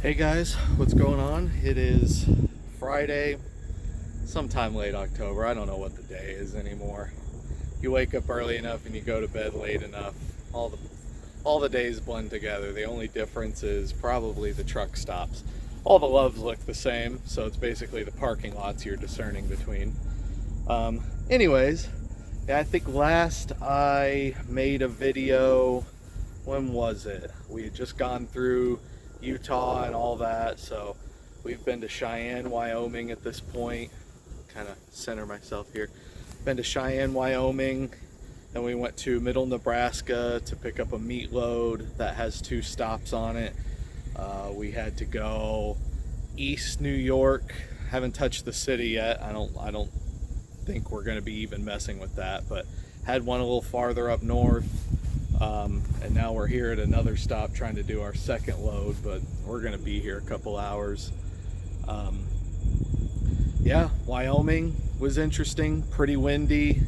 Hey guys, what's going on? It is Friday, sometime late October. I don't know what the day is anymore. You wake up early enough and you go to bed late enough. All the days blend together. The only difference is probably the truck stops. All the loves look the same, so it's basically the parking lots you're discerning between. Anyways, yeah, I think last I made a video, when was it? We had just gone through Utah and all that, so we've been to Cheyenne, Wyoming at this point. Kind of center myself here. Been to Cheyenne, Wyoming, and we went to Middle Nebraska to pick up a meat load that has 2 stops on it. We had to go East New York. Haven't touched the city yet. I don't think we're going to be even messing with that, but had one a little farther up north. And now we're here at another stop trying to do our second load, but we're going to be here a couple hours. Yeah, Wyoming was interesting, pretty windy.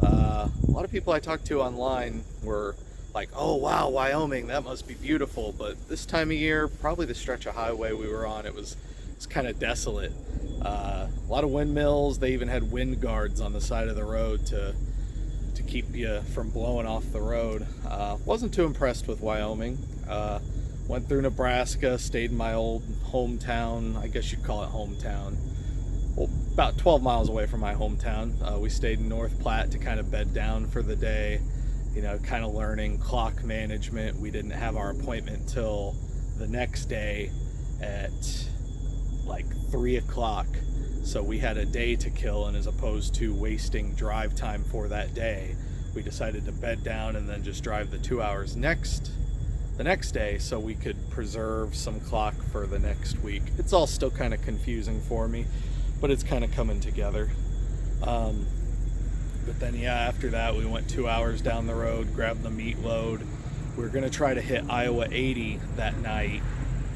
A lot of people I talked to online were like, oh wow, Wyoming, that must be beautiful. But this time of year, probably the stretch of highway we were on, it's kind of desolate. A lot of windmills. They even had wind guards on the side of the road to keep you from blowing off the road. Wasn't too impressed with Wyoming. Went through Nebraska, stayed in my old hometown. I guess you'd call it hometown. Well, about 12 miles away from my hometown. We stayed in North Platte to kind of bed down for the day, kind of learning clock management. We didn't have our appointment till the next day at like 3 o'clock. So we had a day to kill, and as opposed to wasting drive time for that day, we decided to bed down and then just drive the 2 hours the next day so we could preserve some clock for the next week. It's all still kind of confusing for me, but it's kind of coming together. But then yeah, after that we went 2 hours down the road, grabbed the meat load. We were going to try to hit Iowa 80 that night,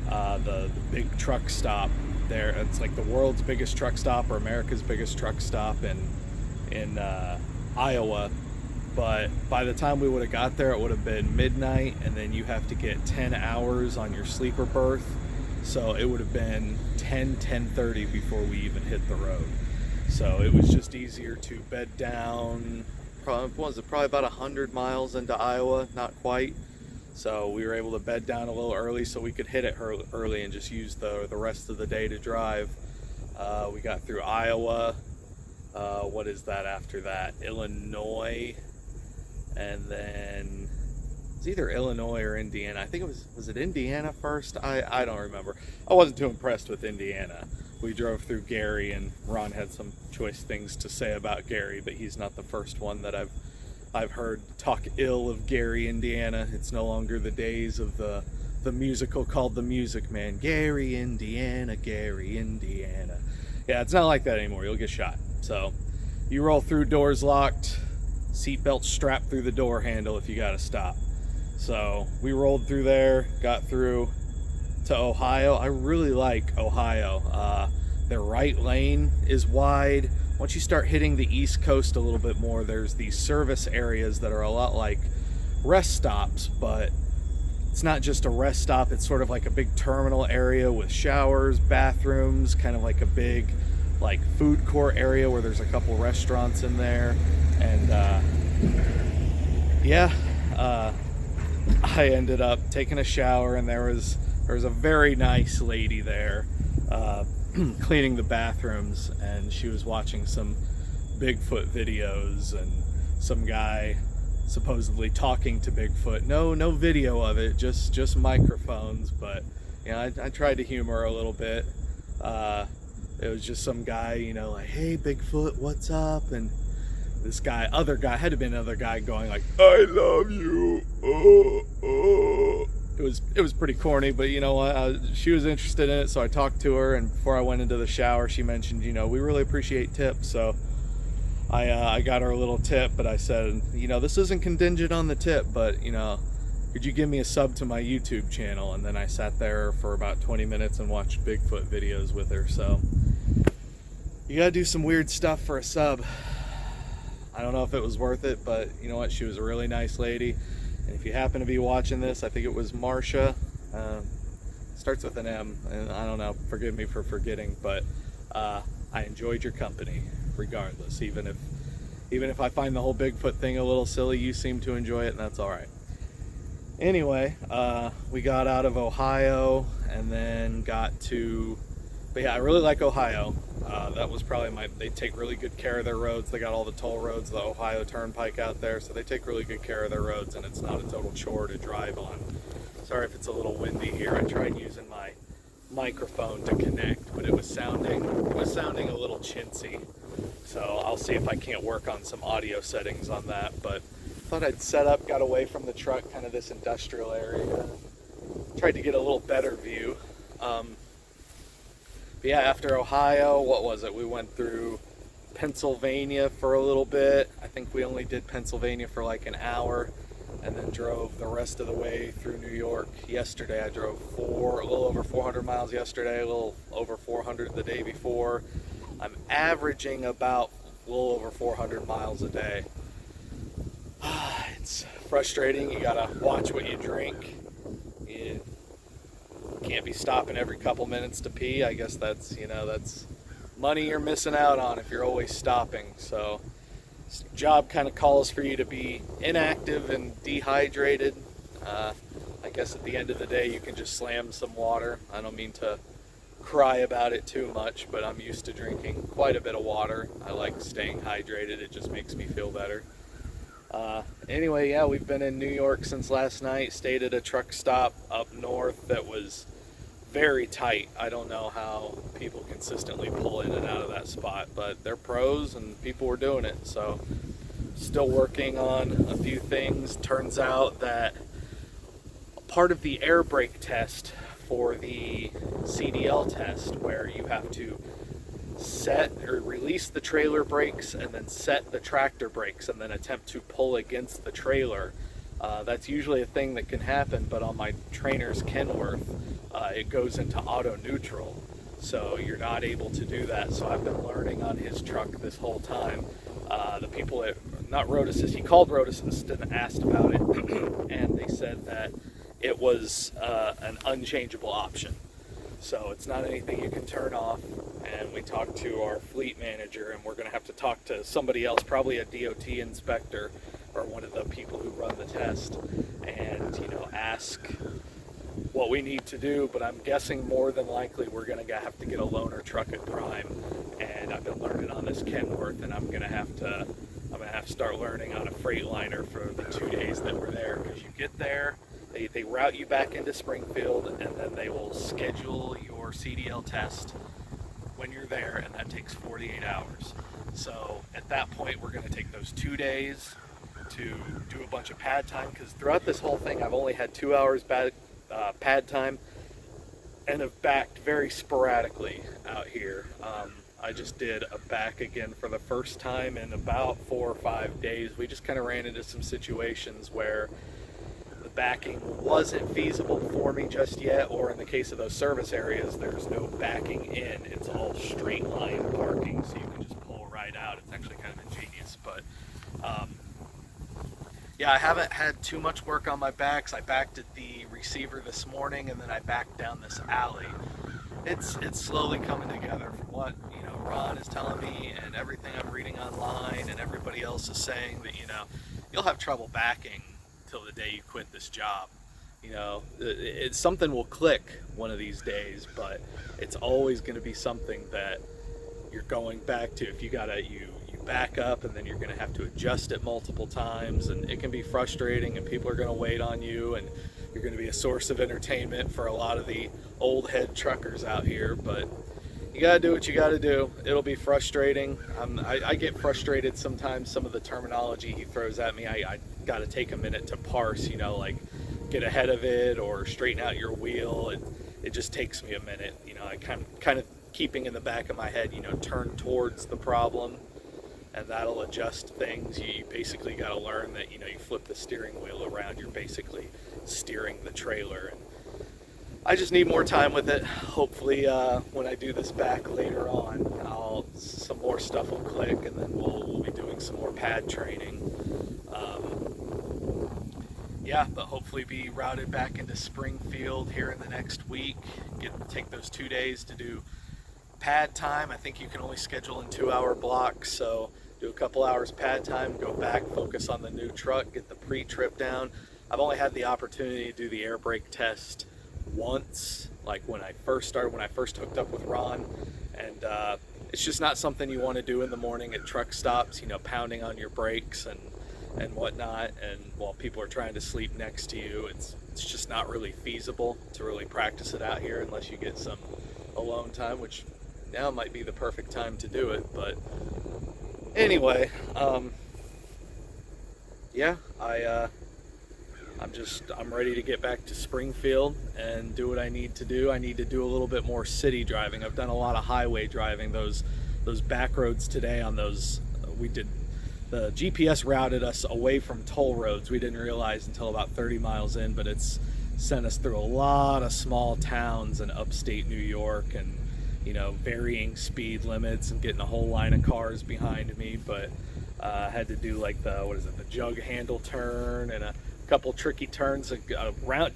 the big truck stop there. It's like the world's biggest truck stop, or America's biggest truck stop in Iowa. But by the time we would have got there, it would have been midnight, and then you have to get 10 hours on your sleeper berth. So it would have been 10:30 before we even hit the road. So it was just easier to bed down. Probably about 100 miles into Iowa, not quite. So we were able to bed down a little early so we could hit it early and just use the rest of the day to drive. We got through Iowa. What is that after that? Illinois. And then it's either Illinois or Indiana. I think it was it Indiana first? I don't remember. I wasn't too impressed with Indiana. We drove through Gary, and Ron had some choice things to say about Gary, but he's not the first one that I've heard talk ill of Gary, Indiana. It's no longer the days of the musical called The Music Man. Gary, Indiana, Gary, Indiana. Yeah, it's not like that anymore. You'll get shot. So you roll through, doors locked, seatbelt strapped through the door handle if you gotta stop. So we rolled through there, got through to Ohio. I really like Ohio. Their right lane is wide. Once you start hitting the East Coast a little bit more, there's these service areas that are a lot like rest stops, but it's not just a rest stop. It's sort of like a big terminal area with showers, bathrooms, kind of like a big like food court area where there's a couple restaurants in there. And I ended up taking a shower, and there was a very nice lady there cleaning the bathrooms, and she was watching some Bigfoot videos and some guy supposedly talking to Bigfoot. No video of it, just microphones, but I tried to humor her a little bit. It was just some guy, like, hey Bigfoot, what's up? And this other guy, had to be another guy going like, I love you. It was pretty corny, but you know what? She was interested in it, so I talked to her. And before I went into the shower, she mentioned, we really appreciate tips. So I got her a little tip, but I said, this isn't contingent on the tip, but could you give me a sub to my YouTube channel? And then I sat there for about 20 minutes and watched Bigfoot videos with her. So you gotta do some weird stuff for a sub. I don't know if it was worth it, but you know what? She was a really nice lady. And if you happen to be watching this, I think it was Marsha. Starts with an M, and I don't know, forgive me for forgetting, but I enjoyed your company regardless. Even if I find the whole Bigfoot thing a little silly, you seem to enjoy it, and that's all right. Anyway, we got out of Ohio and then but yeah, I really like Ohio. That was probably they take really good care of their roads. They got all the toll roads, the Ohio Turnpike out there, so they take really good care of their roads, and it's not a total chore to drive on. Sorry if it's a little windy here. I tried using my microphone to connect, but it was sounding a little chintzy. So I'll see if I can't work on some audio settings on that, but thought I'd set up, got away from the truck, kind of this industrial area. Tried to get a little better view. But yeah, after Ohio, what was it? We went through Pennsylvania for a little bit. I think we only did Pennsylvania for like an hour, and then drove the rest of the way through New York. Yesterday I drove a little over 400 miles yesterday, a little over 400 the day before. I'm averaging about a little over 400 miles a day. It's frustrating. You gotta watch what you drink. You can't be stopping every couple minutes to pee. I guess that's money you're missing out on if you're always stopping. So this job kind of calls for you to be inactive and dehydrated. I guess at the end of the day you can just slam some water. I don't mean to cry about it too much, but I'm used to drinking quite a bit of water. I like staying hydrated. It just makes me feel better. Anyway, yeah, we've been in New York since last night. Stayed at a truck stop up north that was very tight. I don't know how people consistently pull in and out of that spot, but they're pros and people were doing it. So still working on a few things. Turns out that part of the air brake test for the CDL test, where you have to set or release the trailer brakes and then set the tractor brakes and then attempt to pull against the trailer. That's usually a thing that can happen, but on my trainer's Kenworth, it goes into auto neutral, so you're not able to do that. So I've been learning on his truck this whole time. The people at, not Road Assist, he called Road Assist and asked about it, and they said that it was an unchangeable option. So it's not anything you can turn off. And we talked to our fleet manager, and we're going to have to talk to somebody else, probably a DOT inspector or one of the people who run the test, and ask what we need to do. But I'm guessing more than likely we're going to have to get a loaner truck at Prime. And I've been learning on this Kenworth, and I'm going to have to start learning on a Freightliner for the 2 days that we're there, because you get there. They route you back into Springfield, and then they will schedule your CDL test when you're there, and that takes 48 hours. So at that point, we're going to take those 2 days to do a bunch of pad time, because throughout this whole thing, I've only had 2 hours pad time, and have backed very sporadically out here. I just did a back again for the first time in about 4 or 5 days. We just kind of ran into some situations where the backing wasn't feasible for me just yet, or in the case of those service areas, there's no backing in. It's all straight line parking, so you can just pull right out. It's actually kind of ingenious, but yeah, I haven't had too much work on my backs. I backed at the receiver this morning, and then I backed down this alley. It's slowly coming together from what Ron is telling me, and everything I'm reading online, and everybody else is saying that you'll have trouble backing till the day you quit this job. Something will click one of these days, but it's always going to be something that you're going back to. If you back up, and then you're going to have to adjust it multiple times, and it can be frustrating, and people are going to wait on you, and you're going to be a source of entertainment for a lot of the old head truckers out here. But you got to do what you got to do. It'll be frustrating. I get frustrated sometimes. Some of the terminology he throws at me, I got to take a minute to parse, like get ahead of it or straighten out your wheel. It just takes me a minute. I kind of keeping in the back of my head, turn towards the problem, and that'll adjust things. You basically got to learn that, you flip the steering wheel around, you're basically steering the trailer. And I just need more time with it. Hopefully, when I do this back later on, some more stuff will click, and then we'll be doing some more pad training. yeah, but hopefully be routed back into Springfield here in the next week. Take those 2 days to do pad time. I think you can only schedule in 2-hour blocks, so do a couple hours pad time, go back, focus on the new truck, get the pre-trip down. I've only had the opportunity to do the air brake test once, like when I first hooked up with Ron, and it's just not something you want to do in the morning at truck stops, pounding on your brakes and whatnot, and while people are trying to sleep next to you, it's just not really feasible to really practice it out here unless you get some alone time, which now might be the perfect time to do it. But anyway, yeah, I'm ready to get back to Springfield and do what I need to do. I need to do a little bit more city driving. I've done a lot of highway driving, those back roads today on those, the GPS routed us away from toll roads. We didn't realize until about 30 miles in, but it's sent us through a lot of small towns in upstate New York, and varying speed limits, and getting a whole line of cars behind me. But I had to do like the jug handle turn, and a couple tricky turns,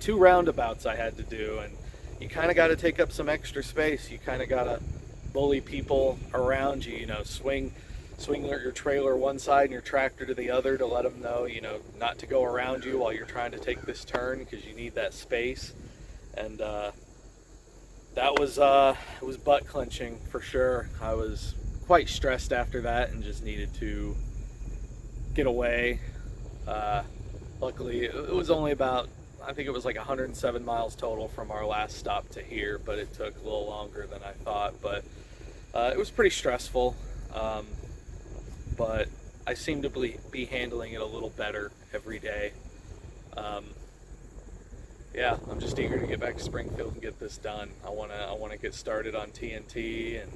two roundabouts I had to do, and you kind of got to take up some extra space. You kind of got to bully people around you, swing your trailer one side and your tractor to the other to let them know, not to go around you while you're trying to take this turn, because you need that space. And that was it was butt clenching for sure. I was quite stressed after that and just needed to get away. Luckily, it was only about, I think it was like 107 miles total from our last stop to here, but it took a little longer than I thought. But it was pretty stressful. But I seem to be handling it a little better every day. Yeah, I'm just eager to get back to Springfield and get this done. I wanna get started on TNT, and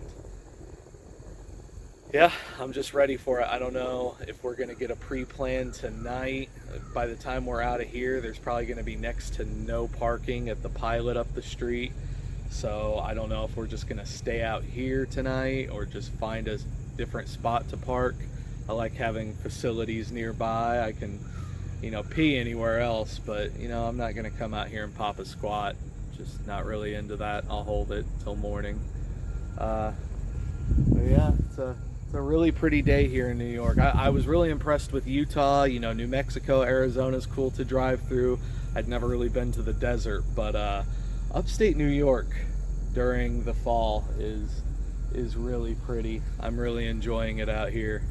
yeah, I'm just ready for it. I don't know if we're gonna get a pre-plan tonight. By the time we're out of here, there's probably gonna be next to no parking at the Pilot up the street. So I don't know if we're just gonna stay out here tonight or just find a different spot to park. I like having facilities nearby. I can, pee anywhere else, but I'm not gonna come out here and pop a squat. Just not really into that. I'll hold it till morning. But yeah, it's a really pretty day here in New York. I was really impressed with Utah. New Mexico, Arizona's cool to drive through. I'd never really been to the desert, but upstate New York during the fall is really pretty. I'm really enjoying it out here.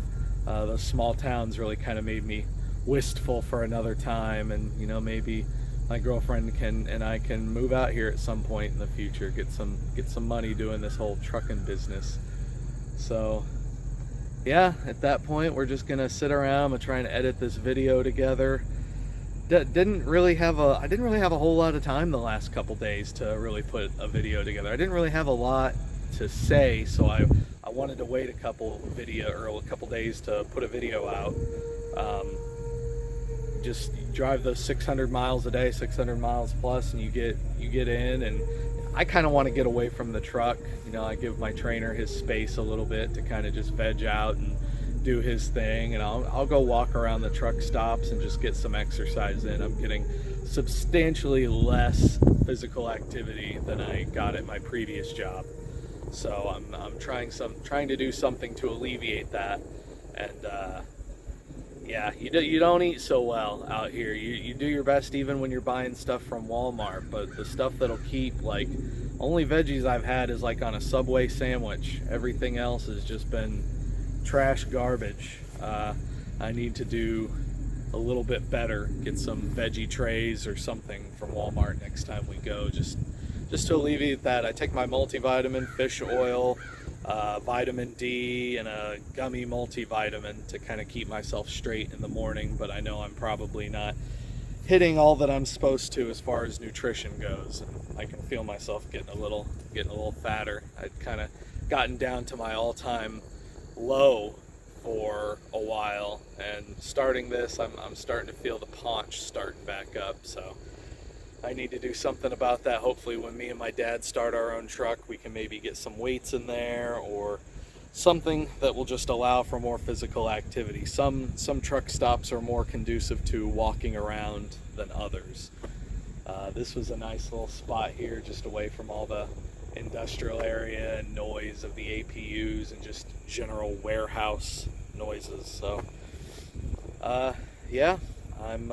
Those small towns really kind of made me wistful for another time, and maybe my girlfriend and I can move out here at some point in the future, get some money doing this whole trucking business. So yeah, at that point we're just gonna sit around and try and edit this video together. I didn't really have a whole lot of time the last couple days to really put a video together. I didn't really have a lot to say, so I wanted to wait a couple days to put a video out. Just drive those 600 miles a day, 600 miles plus, and you get in, and I kind of want to get away from the truck. I give my trainer his space a little bit to kind of just veg out and do his thing, and I'll go walk around the truck stops and just get some exercise in. I'm getting substantially less physical activity than I got at my previous job, so I'm trying to do something to alleviate that. And yeah, you don't eat so well out here. You do your best even when you're buying stuff from Walmart, but the stuff that'll keep, like, only veggies I've had is like on a Subway sandwich. Everything else has just been trash garbage. I need to do a little bit better, get some veggie trays or something from Walmart next time we go, just to alleviate that. I take my multivitamin, fish oil, vitamin D, and a gummy multivitamin to kind of keep myself straight in the morning, but I know I'm probably not hitting all that I'm supposed to as far as nutrition goes, and I can feel myself getting a little fatter. I'd kind of gotten down to my all-time low for a while, and starting this, I'm starting to feel the paunch starting back up, so I need to do something about that. Hopefully when me and my dad start our own truck, we can maybe get some weights in there or something that will just allow for more physical activity. Some truck stops are more conducive to walking around than others. This was a nice little spot here, just away from all the industrial area and noise of the APUs and just general warehouse noises. So yeah, I'm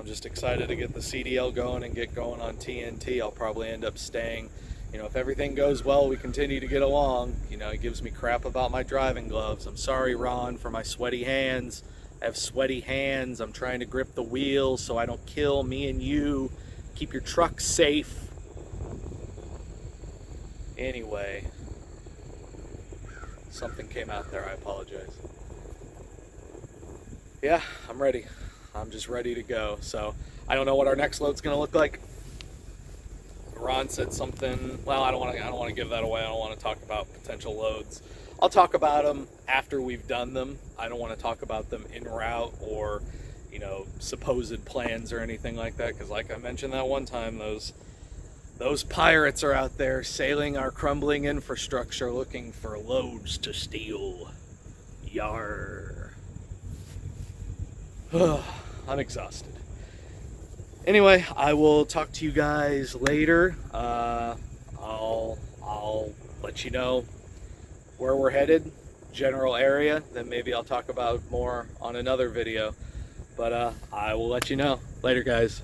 just excited to get the CDL going and get going on TNT. I'll probably end up staying. You know, if everything goes well, we continue to get along. You know, he gives me crap about my driving gloves. I'm sorry, Ron, for my sweaty hands. I have sweaty hands. I'm trying to grip the wheel so I don't kill me and you. Keep your truck safe. Anyway, something came out there. I apologize. Yeah, I'm ready. I'm just ready to go. So I don't know what our next load's going to look like. Ron said something. Well, I don't want to give that away. I don't want to talk about potential loads. I'll talk about them after we've done them. I don't want to talk about them en route or, you know, supposed plans or anything like that. Because, like I mentioned that one time, those pirates are out there sailing our crumbling infrastructure, looking for loads to steal. Yar. I'm exhausted. Anyway, I will talk to you guys later. I'll let you know where we're headed, general area. Then maybe I'll talk about more on another video. But I will let you know. Later, guys.